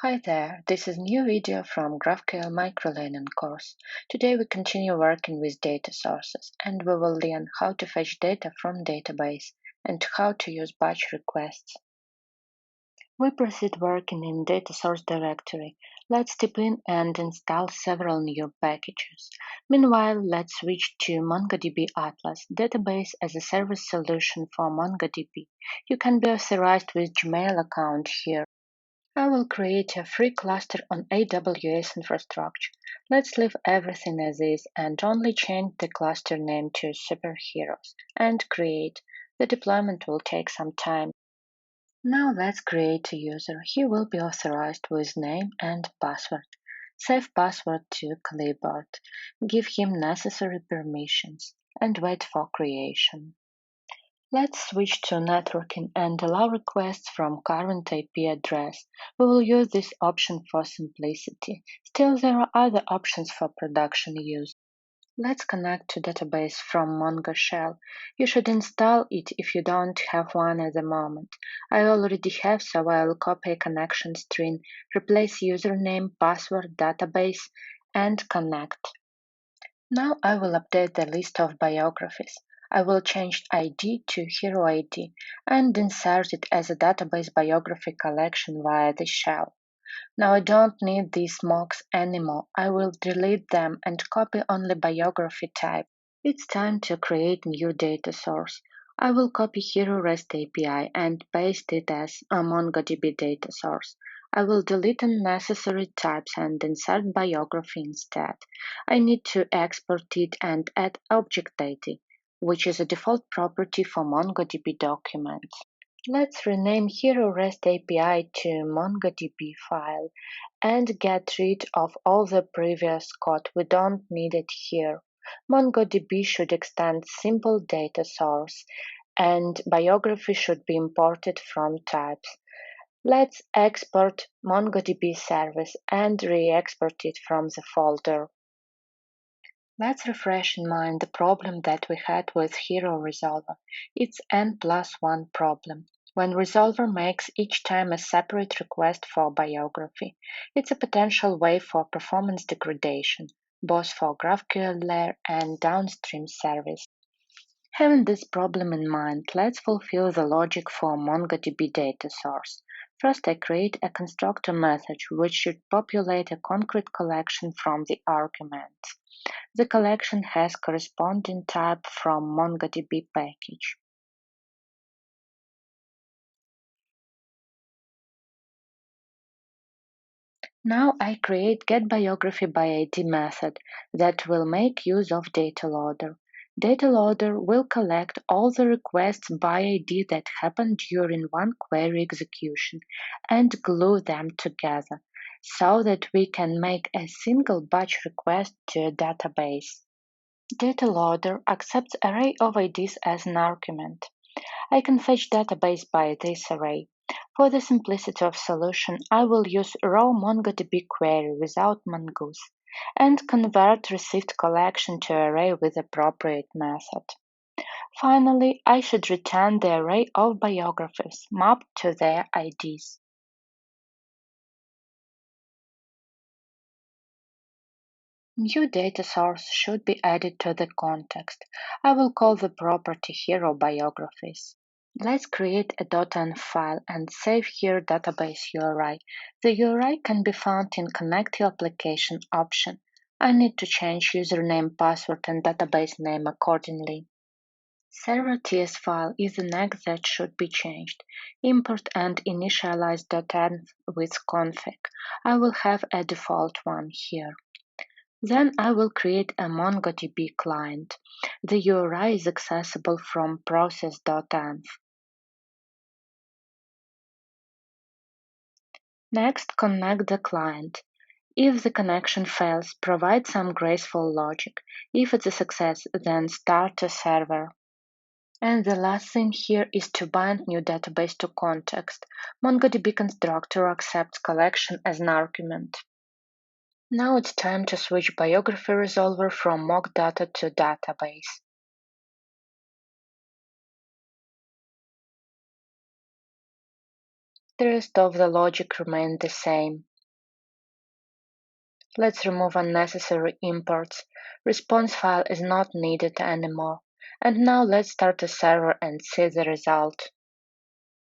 Hi there, this is a new video from GraphQL microlearning course. Today we continue working with data sources and we will learn how to fetch data from database and how to use batch requests. We proceed working in data source directory. Let's tip in and install several new packages. Meanwhile, let's switch to MongoDB Atlas, database as a service solution for MongoDB. You can be authorized with Gmail account here. I will create a free cluster on AWS infrastructure. Let's leave everything as is and only change the cluster name to superheroes and create. The deployment will take some time. Now let's create a user. He will be authorized with name and password. Save password to clipboard. Give him necessary permissions and wait for creation. Let's switch to networking and allow requests from current IP address. We will use this option for simplicity. Still, there are other options for production use. Let's connect to database from Mongo Shell. You should install it if you don't have one at the moment. I already have, so I'll copy a connection string, replace username, password, database, and connect. Now I will update the list of biographies. I will change ID to Hero ID and insert it as a database biography collection via the shell. Now I don't need these mocks anymore. I will delete them and copy only biography type. It's time to create new data source. I will copy Hero REST API and paste it as a MongoDB data source. I will delete unnecessary types and insert biography instead. I need to export it and add object data, which is a default property for MongoDB documents. Let's rename Hero REST API to MongoDB file and get rid of all the previous code. We don't need it here. MongoDB should extend simple data source and biography should be imported from types. Let's export MongoDB service and re-export it from the folder. Let's refresh in mind the problem that we had with Hero Resolver. It's n+1 problem. When Resolver makes each time a separate request for biography, it's a potential way for performance degradation, both for GraphQL layer and downstream service. Having this problem in mind, let's fulfill the logic for MongoDB data source. First, I create a constructor method which should populate a concrete collection from the arguments. The collection has corresponding type from MongoDB package. Now I create getBiographyById method that will make use of data loader. Data loader will collect all the requests by ID that happened during one query execution and glue them together so that we can make a single batch request to a database. Data loader accepts array of IDs as an argument. I can fetch database by this array. For the simplicity of solution, I will use raw MongoDB query without mongoose and convert received collection to array with appropriate method. Finally, I should return the array of biographies mapped to their IDs. New data source should be added to the context. I will call the property Hero Biographies. Let's create a .env file and save here database URI. The URI can be found in Connect to Application option. I need to change username, password, and database name accordingly. Server TS file is the next that should be changed. Import and initialize .env with config. I will have a default one here. Then I will create a MongoDB client. The URI is accessible from process.env. Next, connect the client. If the connection fails, provide some graceful logic. If it's a success, then start a server. And the last thing here is to bind new database to context. MongoDB constructor accepts collection as an argument. Now it's time to switch biography resolver from mock data to database. The rest of the logic remained the same. Let's remove unnecessary imports. Response file is not needed anymore. And now let's start a server and see the result.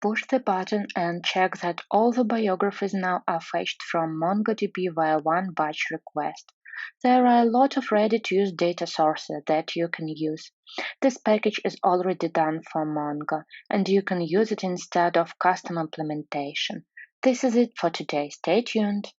Push the button and check that all the biographies now are fetched from MongoDB via one batch request. There are a lot of ready-to-use data sources that you can use. This package is already done for Mongo, and you can use it instead of custom implementation. This is it for today. Stay tuned.